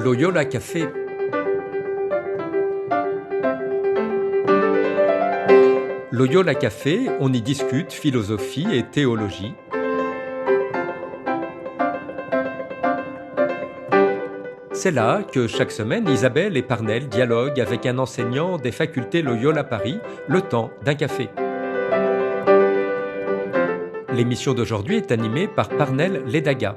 Loyola Café. Loyola Café, on y discute philosophie et théologie. C'est là que chaque semaine, Isabelle et Parnell dialoguent avec un enseignant des facultés Loyola Paris, le temps d'un café. L'émission d'aujourd'hui est animée par Parnell Ledaga.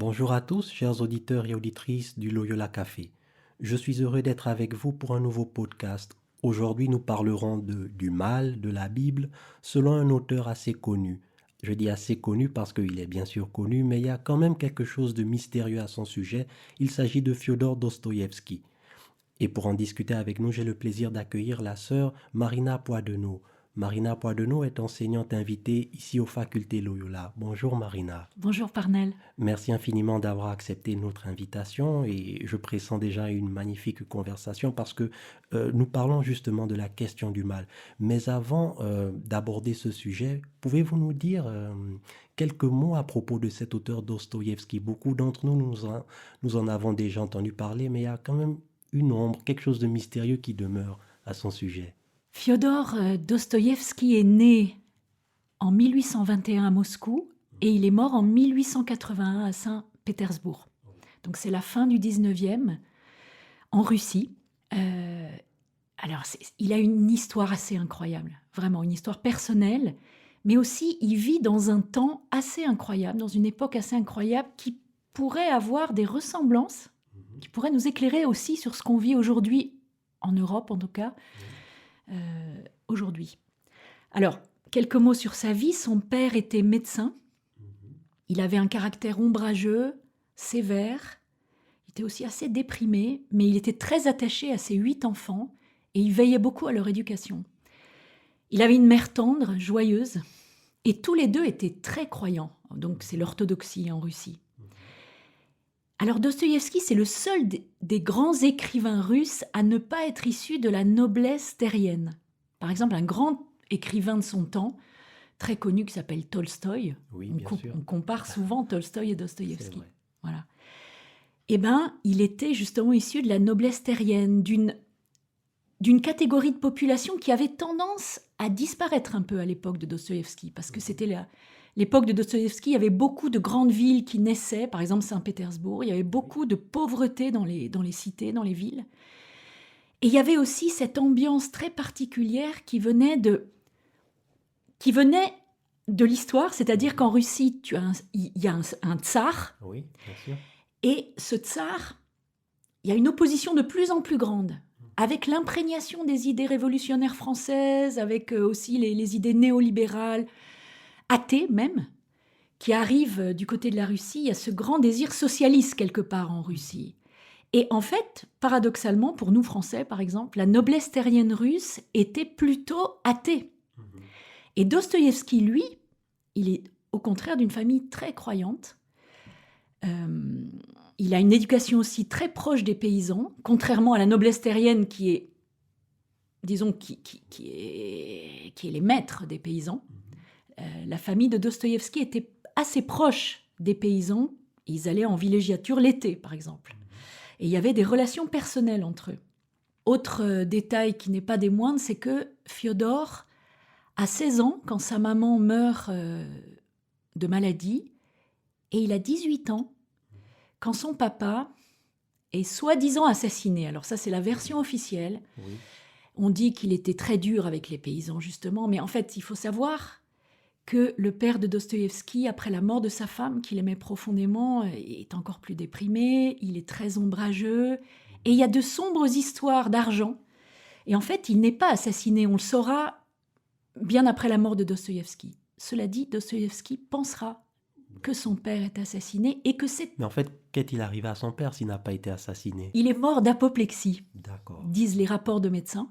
Bonjour à tous, chers auditeurs et auditrices du Loyola Café. Je suis heureux d'être avec vous pour un nouveau podcast. Aujourd'hui, nous parlerons du mal, de la Bible, selon un auteur assez connu. Je dis assez connu parce qu'il est bien sûr connu, mais il y a quand même quelque chose de mystérieux à son sujet. Il s'agit de Fyodor Dostoïevski. Et pour en discuter avec nous, j'ai le plaisir d'accueillir la sœur Marina Poidenot. Marina Poidenot est enseignante invitée ici aux facultés Loyola. Bonjour Marina. Bonjour Parnell. Merci infiniment d'avoir accepté notre invitation et je pressens déjà une magnifique conversation parce que nous parlons justement de la question du mal. Mais avant d'aborder ce sujet, pouvez-vous nous dire quelques mots à propos de cet auteur Dostoïevski? Beaucoup d'entre nous en avons déjà entendu parler, mais il y a quand même une ombre, quelque chose de mystérieux qui demeure à son sujet. Fyodor Dostoïevski est né en 1821 à Moscou et il est mort en 1881 à Saint-Pétersbourg. Donc c'est la fin du 19e en Russie. Il a une histoire assez incroyable, vraiment une histoire personnelle, mais aussi il vit dans un temps assez incroyable, dans une époque assez incroyable qui pourrait avoir des ressemblances, qui pourrait nous éclairer aussi sur ce qu'on vit aujourd'hui, en Europe en tout cas, aujourd'hui. Alors, quelques mots sur sa vie. Son père était médecin. Il avait un caractère ombrageux, sévère. Il était aussi assez déprimé, mais il était très attaché à ses 8 enfants et il veillait beaucoup à leur éducation. Il avait une mère tendre, joyeuse, et tous les deux étaient très croyants. Donc, c'est l'orthodoxie en Russie. Alors, Dostoïevski, c'est le seul des grands écrivains russes à ne pas être issu de la noblesse terrienne. Par exemple, un grand écrivain de son temps, très connu, qui s'appelle Tolstoï. Oui, On compare souvent Tolstoï et Dostoïevski. C'est vrai. Voilà. Eh bien, il était justement issu de la noblesse terrienne, d'une catégorie de population qui avait tendance à disparaître un peu à l'époque de Dostoïevski, parce que c'était l'époque de Dostoïevski, il y avait beaucoup de grandes villes qui naissaient, par exemple Saint-Pétersbourg, il y avait beaucoup de pauvreté dans les cités, dans les villes. Et il y avait aussi cette ambiance très particulière qui venait de l'histoire, c'est-à-dire qu'en Russie, il y a un tsar, Oui, bien sûr. et ce tsar, il y a une opposition de plus en plus grande, avec l'imprégnation des idées révolutionnaires françaises, avec aussi les idées néolibérales, athées même, qui arrivent du côté de la Russie. Il y a ce grand désir socialiste quelque part en Russie. Et en fait, paradoxalement, pour nous Français par exemple, la noblesse terrienne russe était plutôt athée. Et Dostoïevski, lui, il est au contraire d'une famille très croyante. Il a une éducation aussi très proche des paysans, contrairement à la noblesse terrienne qui est, disons, qui est les maîtres des paysans. La famille de Dostoïevski était assez proche des paysans. Ils allaient en villégiature l'été, par exemple. Et il y avait des relations personnelles entre eux. Autre détail qui n'est pas des moindres, c'est que Fyodor a 16 ans quand sa maman meurt de maladie, et il a 18 ans quand son papa est soi-disant assassiné. Alors ça, c'est la version officielle. Oui. On dit qu'il était très dur avec les paysans, justement, mais en fait, il faut savoir que le père de Dostoïevski, après la mort de sa femme, qu'il aimait profondément, est encore plus déprimé, il est très ombrageux, et il y a de sombres histoires d'argent. Et en fait, il n'est pas assassiné, on le saura bien après la mort de Dostoïevski. Cela dit, Dostoïevski pensera que son père est assassiné et que c'est... Mais en fait, qu'est-il arrivé à son père s'il n'a pas été assassiné? Il est mort d'apoplexie, D'accord. disent les rapports de médecins.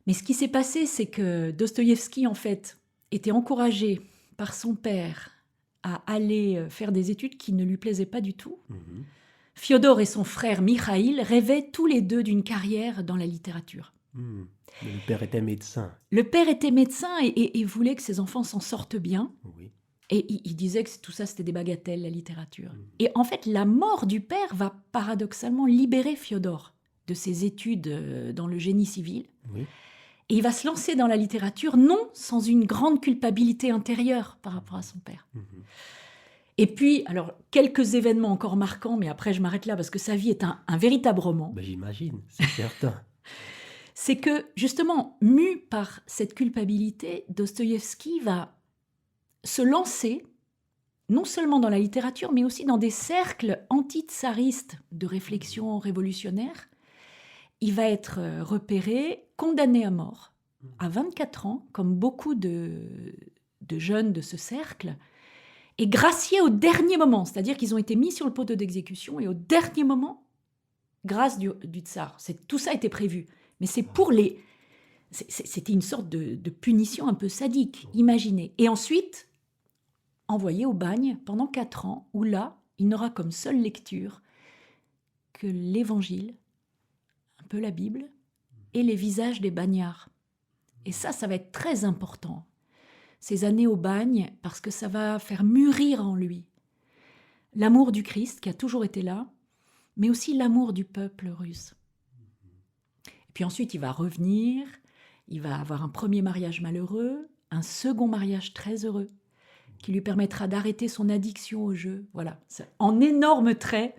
Mais ce qui s'est passé, c'est que Dostoïevski, en fait, était encouragé par son père à aller faire des études qui ne lui plaisaient pas du tout. Fyodor et son frère Mikhaïl rêvaient tous les deux d'une carrière dans la littérature. Mais le père était médecin. Le père était médecin et voulait que ses enfants s'en sortent bien. Oui. Et il disait que tout ça, c'était des bagatelles, la littérature. Et en fait, la mort du père va paradoxalement libérer Fiodor de ses études dans le génie civil. Oui. Et il va se lancer dans la littérature, non sans une grande culpabilité intérieure par rapport à son père. Et puis, alors, quelques événements encore marquants, mais après je m'arrête là parce que sa vie est un véritable roman. Ben, j'imagine, c'est certain. C'est que, justement, mu par cette culpabilité, Dostoïevski va se lancer, non seulement dans la littérature, mais aussi dans des cercles anti-tsaristes de réflexion révolutionnaire. Il va être repéré, condamné à mort, à 24 ans, comme beaucoup de jeunes de ce cercle, et gracié au dernier moment, c'est-à-dire qu'ils ont été mis sur le poteau d'exécution, et au dernier moment, grâce du tsar. Tout ça était prévu. Mais c'est pour les... C'était une sorte de punition un peu sadique, imaginez. Et ensuite, envoyé au bagne pendant 4 ans, où là, il n'aura comme seule lecture que l'Évangile, un peu la Bible, et les visages des bagnards. Et ça va être très important, ces années au bagne, parce que ça va faire mûrir en lui l'amour du Christ, qui a toujours été là, mais aussi l'amour du peuple russe. Et puis ensuite, il va revenir, il va avoir un premier mariage malheureux, un second mariage très heureux, qui lui permettra d'arrêter son addiction au jeu. Voilà, c'est en énormes traits,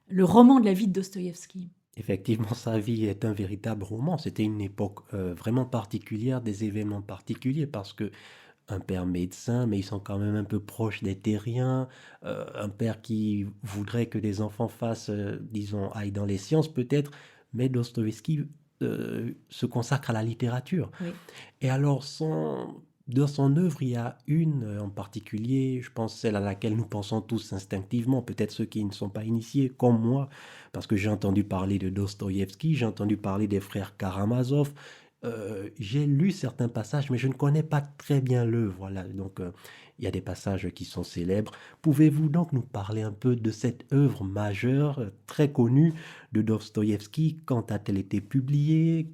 le roman de la vie de Dostoïevski. Effectivement, sa vie est un véritable roman. C'était une époque vraiment particulière, des événements particuliers, parce que un père médecin, mais ils sont quand même un peu proches des terriens, un père qui voudrait que les enfants fassent, aillent dans les sciences peut-être, mais Dostoïevski se consacre à la littérature. Oui. Et alors, dans son œuvre, il y a une en particulier, je pense celle à laquelle nous pensons tous instinctivement, peut-être ceux qui ne sont pas initiés, comme moi, parce que j'ai entendu parler de Dostoïevski, j'ai entendu parler des frères Karamazov, j'ai lu certains passages, mais je ne connais pas très bien l'œuvre. Voilà. Donc, il y a des passages qui sont célèbres. Pouvez-vous donc nous parler un peu de cette œuvre majeure, très connue de Dostoïevski? Quand a-t-elle été publiée?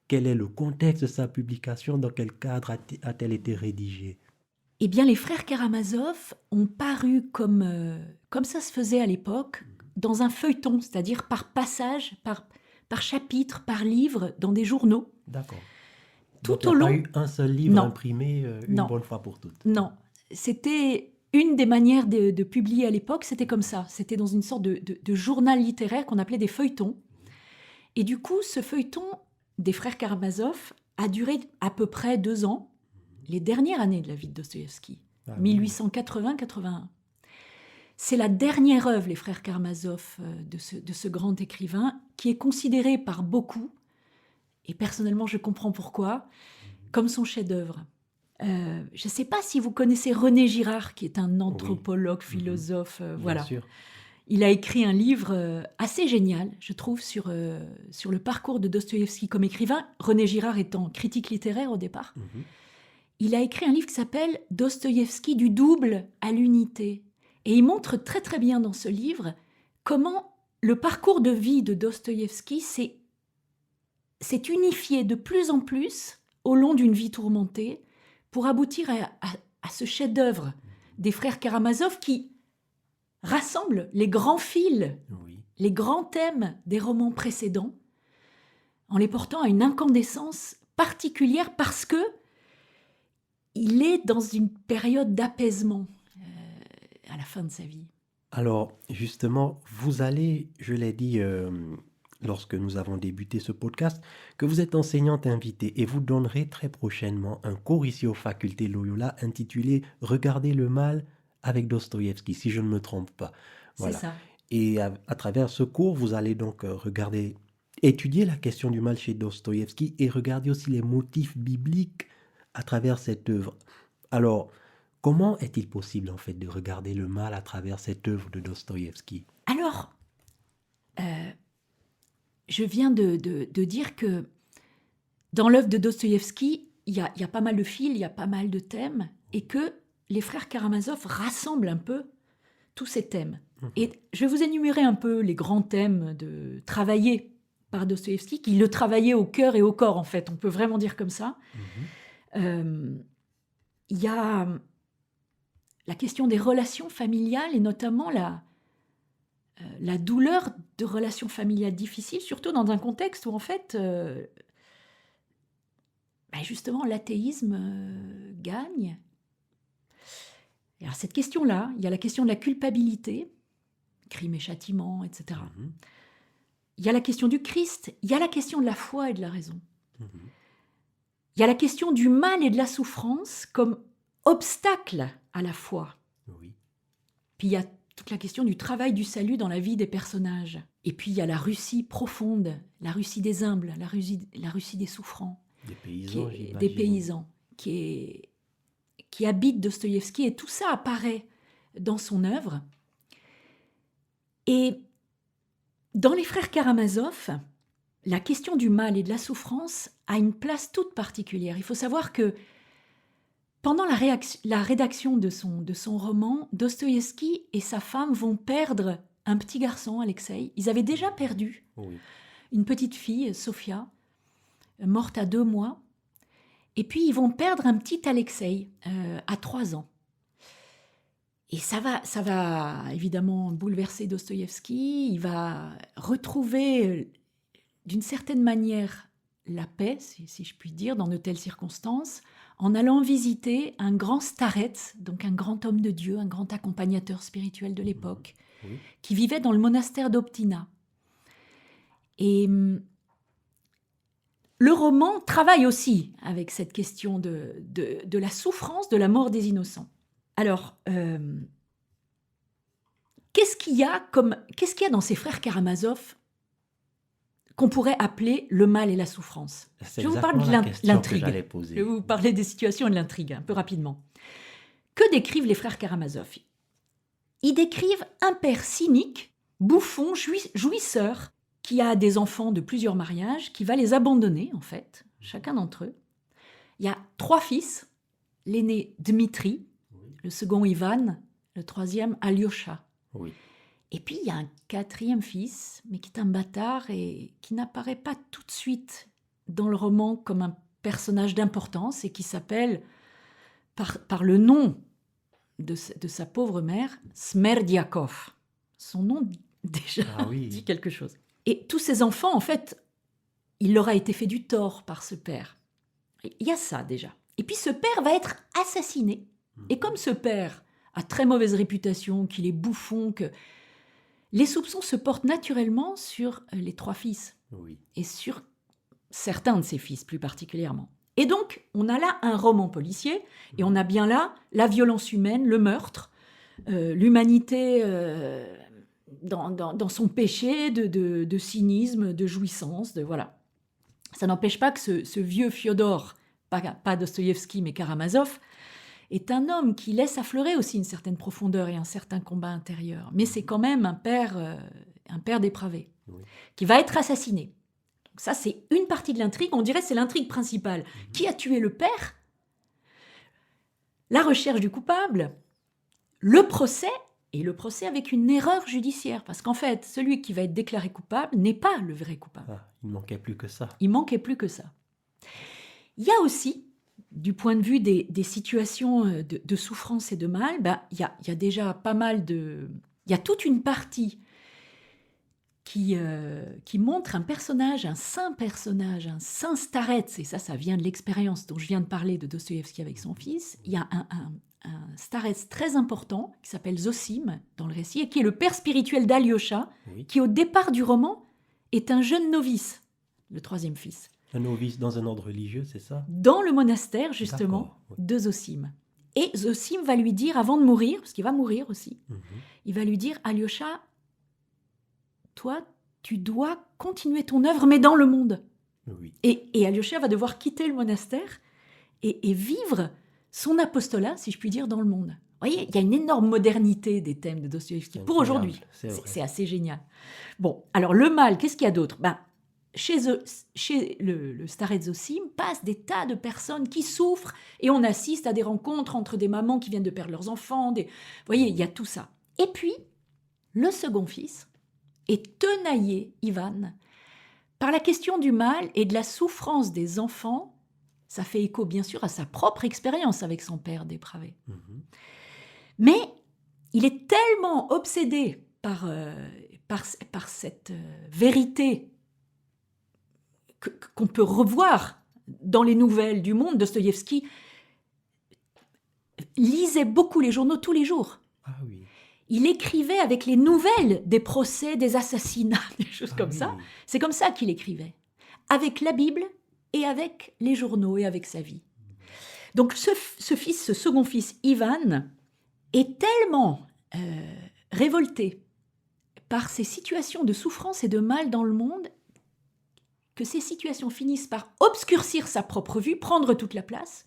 Quel est le contexte de sa publication? Dans quel cadre a-t-elle été rédigée? Eh bien, les frères Karamazov ont paru comme ça se faisait à l'époque, dans un feuilleton, c'est-à-dire par passage, par chapitre, par livre, dans des journaux. D'accord. Tout Donc, au il n'y a long... pas eu un seul livre Non. imprimé une Non. bonne fois pour toutes. Non, c'était une des manières de publier à l'époque, c'était comme ça. C'était dans une sorte de journal littéraire qu'on appelait des feuilletons. Et du coup, ce feuilleton des frères Karamazov a duré à peu près 2 ans, les dernières années de la vie de Dostoïevski, 1880-81. C'est la dernière œuvre, les frères Karamazov, de ce grand écrivain, qui est considéré par beaucoup, et personnellement je comprends pourquoi, comme son chef-d'œuvre. Je ne sais pas si vous connaissez René Girard, qui est un anthropologue, philosophe. Voilà. Bien sûr. Il a écrit un livre assez génial, je trouve, sur le parcours de Dostoïevski comme écrivain, René Girard étant critique littéraire au départ. Il a écrit un livre qui s'appelle « Dostoïevski du double à l'unité ». Et il montre très très bien dans ce livre comment le parcours de vie de Dostoïevski s'est unifié de plus en plus au long d'une vie tourmentée pour aboutir à ce chef-d'œuvre des frères Karamazov qui rassemble les grands fils, les grands thèmes des romans précédents, en les portant à une incandescence particulière parce que il est dans une période d'apaisement à la fin de sa vie. Alors, justement, vous allez, je l'ai dit lorsque nous avons débuté ce podcast, que vous êtes enseignante invitée et vous donnerez très prochainement un cours ici aux facultés Loyola intitulé « Regardez le mal avec Dostoïevski », si je ne me trompe pas. Voilà. C'est ça. Et à travers ce cours, vous allez donc étudier la question du mal chez Dostoïevski et regarder aussi les motifs bibliques à travers cette œuvre. Alors, comment est-il possible en fait de regarder le mal à travers cette œuvre de Dostoïevski? Alors, je viens de dire que dans l'œuvre de Dostoïevski, il y a pas mal de fils, il y a pas mal de thèmes, et que les frères Karamazov rassemblent un peu tous ces thèmes. Et je vais vous énumérer un peu les grands thèmes travaillés par Dostoïevski, qui le travaillait au cœur et au corps, en fait. On peut vraiment dire comme ça. Il y a la question des relations familiales et notamment la douleur de relations familiales difficiles, surtout dans un contexte où en fait, justement, l'athéisme gagne. Et alors cette question-là, il y a la question de la culpabilité, crime et châtiment, etc. Il y a la question du Christ, il y a la question de la foi et de la raison. Il y a la question du mal et de la souffrance comme obstacle à la foi. Oui. Puis il y a toute la question du travail du salut dans la vie des personnages. Et puis il y a la Russie profonde, la Russie des humbles, la Russie des souffrants. Des paysans, qui habite Dostoïevski, et tout ça apparaît dans son œuvre. Et dans Les Frères Karamazov, la question du mal et de la souffrance a une place toute particulière. Il faut savoir que pendant la rédaction de son roman, Dostoïevski et sa femme vont perdre un petit garçon, Alexei. Ils avaient déjà perdu une petite fille, Sofia, morte à 2 mois. Et puis, ils vont perdre un petit Alexei à 3 ans. Et ça va évidemment bouleverser Dostoïevski. Il va retrouver, d'une certaine manière, la paix, si je puis dire, dans de telles circonstances, en allant visiter un grand starets, donc un grand homme de Dieu, un grand accompagnateur spirituel de l'époque, qui vivait dans le monastère d'Optina. Et le roman travaille aussi avec cette question de la souffrance, de la mort des innocents. Alors, qu'est-ce qu'il y a dans ces frères Karamazov qu'on pourrait appeler le mal et la souffrance? Je vous parle de l'intrigue. Je vais vous parler des situations et de l'intrigue, un peu rapidement. Que décrivent les frères Karamazov? Ils décrivent un père cynique, bouffon, jouisseur, qui a des enfants de plusieurs mariages, qui va les abandonner, en fait, chacun d'entre eux. Il y a 3 fils, l'aîné Dmitri, le second Ivan, le troisième Alyosha. Et puis, il y a un 4e fils, mais qui est un bâtard et qui n'apparaît pas tout de suite dans le roman comme un personnage d'importance et qui s'appelle, par le nom de sa pauvre mère, Smerdiakov. Son nom, déjà, dit quelque chose. Et tous ces enfants, en fait, il leur a été fait du tort par ce père. Il y a ça, déjà. Et puis, ce père va être assassiné. Et comme ce père a très mauvaise réputation, qu'il est bouffon, que les soupçons se portent naturellement sur les 3 fils. Et sur certains de ses fils, plus particulièrement. Et donc, on a là un roman policier, et on a bien là la violence humaine, le meurtre, l'humanité dans son péché de cynisme, de jouissance, voilà. Ça n'empêche pas que ce vieux Fiodor, pas Dostoïevski, mais Karamazov, est un homme qui laisse affleurer aussi une certaine profondeur et un certain combat intérieur. Mais c'est quand même un père dépravé, qui va être assassiné. Donc ça, c'est une partie de l'intrigue. On dirait que c'est l'intrigue principale. Qui a tué le père? La recherche du coupable, le procès, et le procès avec une erreur judiciaire. Parce qu'en fait, celui qui va être déclaré coupable n'est pas le vrai coupable. Il ne manquait plus que ça. Il y a aussi, du point de vue des situations de souffrance et de mal, il y a déjà pas mal de... Il y a toute une partie qui montre un personnage, un saint starets, et ça vient de l'expérience dont je viens de parler de Dostoïevski avec son fils. Il y a un starets très important qui s'appelle Zosim dans le récit, et qui est le père spirituel d'Alyosha, qui au départ du roman est un jeune novice, le 3e fils. Un novice dans un ordre religieux, c'est ça? Dans le monastère, justement, de Zosim. Et Zosim va lui dire, avant de mourir, parce qu'il va mourir aussi, il va lui dire, Alyosha, toi, tu dois continuer ton œuvre, mais dans le monde. Et Alyosha va devoir quitter le monastère et vivre son apostolat, si je puis dire, dans le monde. Vous voyez, il y a une énorme modernité des thèmes de Dostoïevski pour aujourd'hui. C'est assez génial. Bon, alors le mal, qu'est-ce qu'il y a d'autre? Chez le starets Zosim passent des tas de personnes qui souffrent et on assiste à des rencontres entre des mamans qui viennent de perdre leurs enfants. Vous voyez, il y a tout ça. Et puis, le second fils est tenaillé, Ivan, par la question du mal et de la souffrance des enfants. Ça fait écho, bien sûr, à sa propre expérience avec son père dépravé. Mais il est tellement obsédé par cette vérité qu'on peut revoir dans les nouvelles du monde. Dostoïevski lisait beaucoup les journaux tous les jours. Ah oui. Il écrivait avec les nouvelles des procès, des assassinats, des choses comme ça. Oui. C'est comme ça qu'il écrivait, avec la Bible et avec les journaux et avec sa vie. Donc ce second fils, Ivan, est tellement révolté par ces situations de souffrance et de mal dans le monde que ces situations finissent par obscurcir sa propre vue, prendre toute la place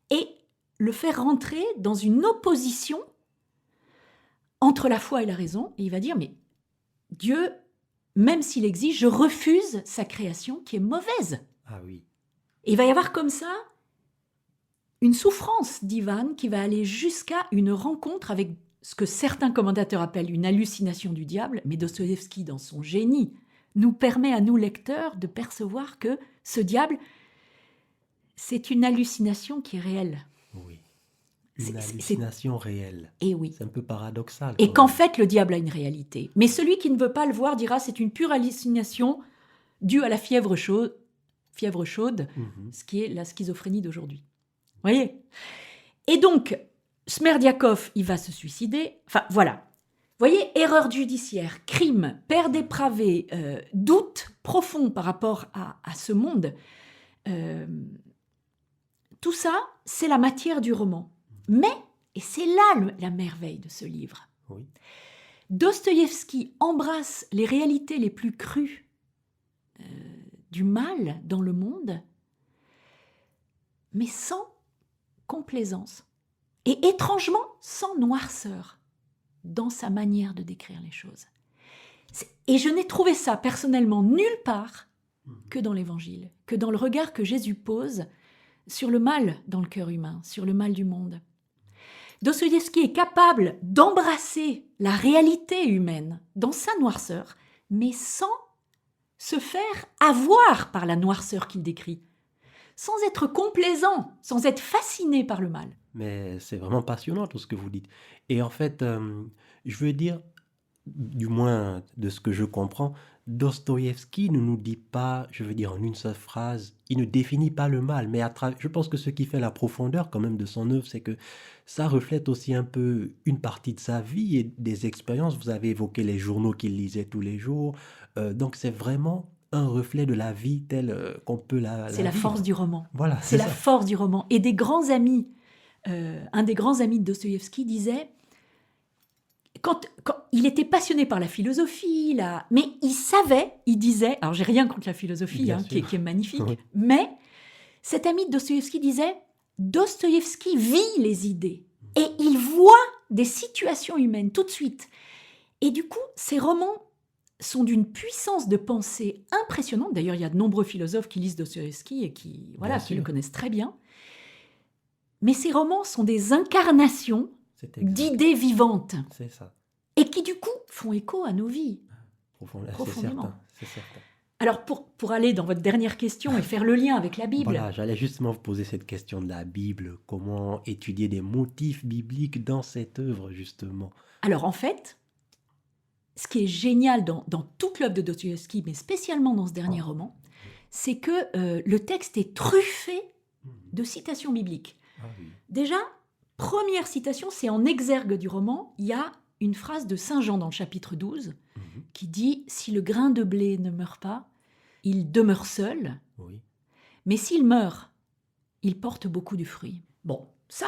et le faire rentrer dans une opposition entre la foi et la raison. Et il va dire, mais Dieu, même s'il existe, je refuse sa création qui est mauvaise. Ah oui. Et il va y avoir comme ça une souffrance d'Ivan qui va aller jusqu'à une rencontre avec ce que certains commentateurs appellent une hallucination du diable, mais Dostoïevski, dans son génie, nous permet à nous lecteurs de percevoir que ce diable, c'est une hallucination qui est réelle. Oui. Une hallucination réelle. Et oui. C'est un peu paradoxal. Et qu'en fait, le diable a une réalité. Mais celui qui ne veut pas le voir dira c'est une pure hallucination due à la fièvre chaude, ce qui est la schizophrénie d'aujourd'hui. Vous voyez ? Et donc, Smerdiakov, il va se suicider. Enfin, voilà. Vous voyez, erreur judiciaire, crime, père dépravé, doute profond par rapport à ce monde. Tout ça, c'est la matière du roman. Mais, et c'est là la merveille de ce livre, oui. Dostoïevski embrasse les réalités les plus crues du mal dans le monde, mais sans complaisance. Et étrangement, sans noirceur dans sa manière de décrire les choses. Et je n'ai trouvé ça personnellement nulle part que dans l'Évangile, que dans le regard que Jésus pose sur le mal dans le cœur humain, sur le mal du monde. Dostoïevski est capable d'embrasser la réalité humaine dans sa noirceur, mais sans se faire avoir par la noirceur qu'il décrit, sans être complaisant, sans être fasciné par le mal. Mais c'est vraiment passionnant tout ce que vous dites. Et en fait, je veux dire, du moins de ce que je comprends, Dostoïevski ne nous dit pas, je veux dire en une seule phrase, il ne définit pas le mal, mais je pense que ce qui fait la profondeur quand même de son œuvre, c'est que ça reflète aussi un peu une partie de sa vie et des expériences. Vous avez évoqué les journaux qu'il lisait tous les jours, donc c'est vraiment un reflet de la vie telle qu'on peut la C'est la vivre. force du roman. Voilà, c'est la force du roman. Et des grands amis, un des grands amis de Dostoïevski disait, quand il était passionné par la philosophie, mais il disait, alors j'ai rien contre la philosophie, qui est magnifique, oui. Mais cet ami de Dostoïevski disait, Dostoïevski vit les idées et il voit des situations humaines tout de suite. Et du coup, ces romans sont d'une puissance de pensée impressionnante. D'ailleurs, il y a de nombreux philosophes qui lisent Dostoïevski et qui le connaissent très bien. Mais ces romans sont des incarnations d'idées vivantes. C'est ça. Et qui, du coup, font écho à nos vies. Profondément. C'est certain. Alors, pour aller dans votre dernière question et faire le lien avec la Bible... Voilà, j'allais justement vous poser cette question de la Bible. Comment étudier des motifs bibliques dans cette œuvre, justement ? Alors, en fait, ce qui est génial dans toute l'œuvre de Dostoïevski, mais spécialement dans ce dernier roman, c'est que le texte est truffé de citations bibliques. Ah oui. Déjà, première citation, c'est en exergue du roman, il y a une phrase de Saint Jean dans le chapitre 12 qui dit « Si le grain de blé ne meurt pas, il demeure seul, mais s'il meurt, il porte beaucoup de fruits. » Bon, ça,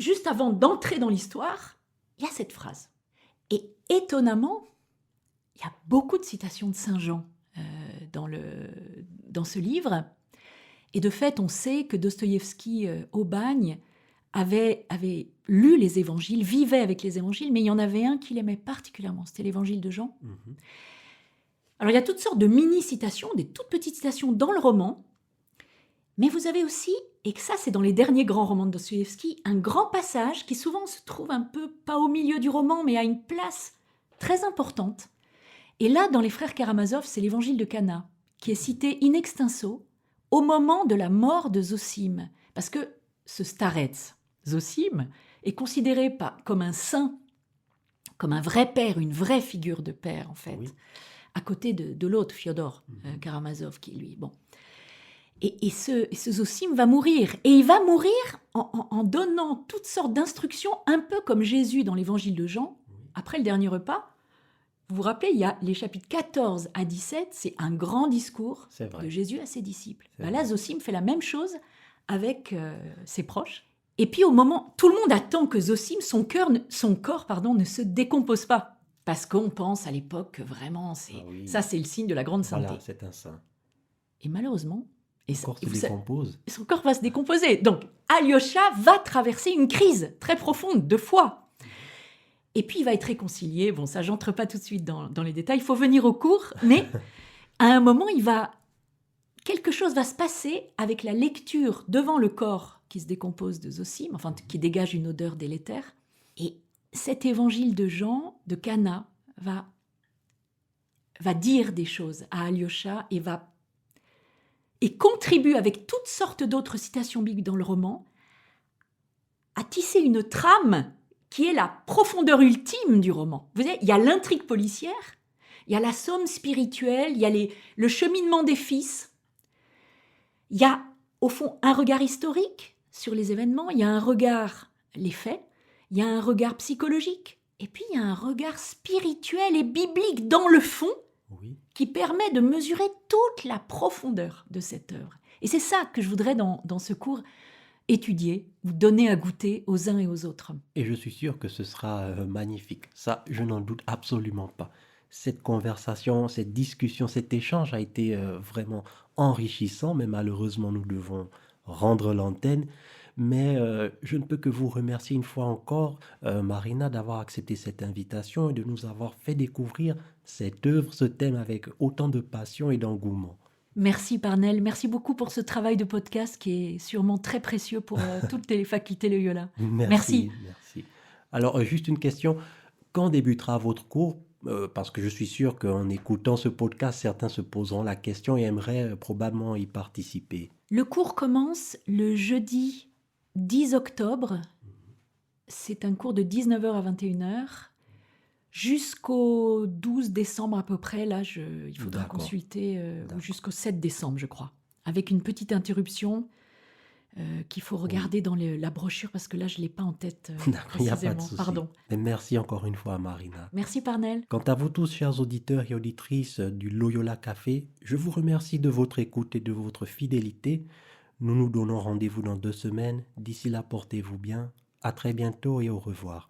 juste avant d'entrer dans l'histoire, il y a cette phrase. Et étonnamment, il y a beaucoup de citations de Saint Jean dans ce livre. Et de fait, on sait que Dostoïevski, au bagne, avait lu les évangiles, vivait avec les évangiles, mais il y en avait un qu'il aimait particulièrement, c'était l'évangile de Jean. Alors il y a toutes sortes de mini-citations, des toutes petites citations dans le roman, mais vous avez aussi, et ça c'est dans les derniers grands romans de Dostoïevski, un grand passage qui souvent se trouve un peu, pas au milieu du roman, mais à une place très importante. Et là, dans les frères Karamazov, c'est l'évangile de Cana, qui est cité in extenso au moment de la mort de Zosim, parce que ce starets, Zosim, est considéré comme un saint, comme un vrai père, une vraie figure de père, en fait, Oui. à côté de l'autre, Fyodor Karamazov, qui lui... Bon. Et ce Zosim va mourir. Et il va mourir en donnant toutes sortes d'instructions, un peu comme Jésus dans l'évangile de Jean, après le dernier repas. Vous vous rappelez, il y a les chapitres 14 à 17, c'est un grand discours C'est vrai. de Jésus à ses disciples. C'est Là, vrai. Zosim fait la même chose avec ses proches. Et puis au moment, tout le monde attend que Zosim, son corps, ne se décompose pas. Parce qu'on pense à l'époque que vraiment, oui. ça c'est le signe de la grande sainteté. Voilà, c'est un saint. Et malheureusement, Le corps se décompose. son corps va se décomposer. Donc, Alyosha va traverser une crise très profonde de foi. Et puis, il va être réconcilié. Bon, ça, j'entre pas tout de suite dans les détails. Il faut venir au cours. Mais à un moment, quelque chose va se passer avec la lecture devant le corps qui se décompose de Zosim, enfin, qui dégage une odeur délétère. Et cet évangile de Jean, de Cana, va dire des choses à Alyosha et contribue avec toutes sortes d'autres citations bibliques dans le roman à tisser une trame qui est la profondeur ultime du roman. Vous voyez, il y a l'intrigue policière, il y a la somme spirituelle, il y a le cheminement des fils, il y a au fond un regard historique sur les événements, il y a un regard, les faits, il y a un regard psychologique, et puis il y a un regard spirituel et biblique dans le fond, Oui. qui permet de mesurer toute la profondeur de cette œuvre. Et c'est ça que je voudrais dans ce cours étudier, ou donner à goûter aux uns et aux autres. Et je suis sûr que ce sera magnifique. Ça, je n'en doute absolument pas. Cette conversation, cette discussion, cet échange a été vraiment enrichissant, mais malheureusement, nous devons rendre l'antenne. Mais je ne peux que vous remercier une fois encore, Marina, d'avoir accepté cette invitation et de nous avoir fait découvrir cette œuvre, ce thème avec autant de passion et d'engouement. Merci Parnell, merci beaucoup pour ce travail de podcast qui est sûrement très précieux pour toutes les facultés Loyola. Merci. Merci. Alors, juste une question. Quand débutera votre cours? Parce que je suis sûr qu'en écoutant ce podcast, certains se poseront la question et aimeraient probablement y participer. Le cours commence le jeudi 10 octobre. C'est un cours de 19h à 21h. Jusqu'au 12 décembre à peu près, là, il faudra D'accord. consulter, D'accord. jusqu'au 7 décembre, je crois. Avec une petite interruption qu'il faut regarder dans la brochure, parce que là, je ne l'ai pas en tête D'accord, il n'y a pas de précisément. souci. Pardon. Et merci encore une fois, Marina. Merci Parnell. Quant à vous tous, chers auditeurs et auditrices du Loyola Café, je vous remercie de votre écoute et de votre fidélité. Nous nous donnons rendez-vous dans 2 semaines. D'ici là, portez-vous bien. À très bientôt et au revoir.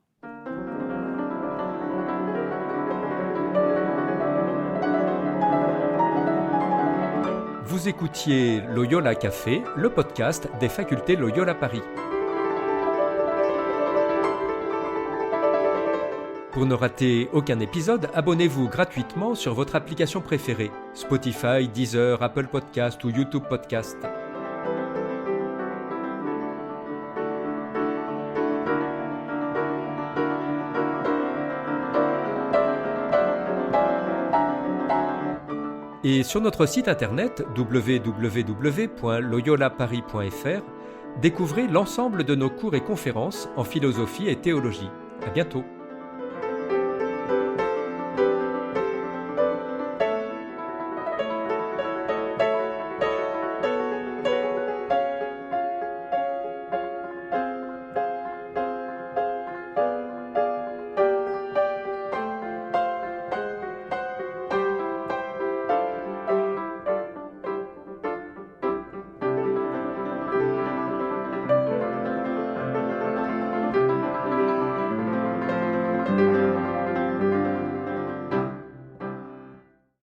Vous écoutiez Loyola Café, le podcast des facultés Loyola Paris. Pour ne rater aucun épisode, abonnez-vous gratuitement sur votre application préférée, Spotify, Deezer, Apple Podcast ou YouTube Podcast. Et sur notre site internet www.loyolaparis.fr, découvrez l'ensemble de nos cours et conférences en philosophie et théologie. À bientôt.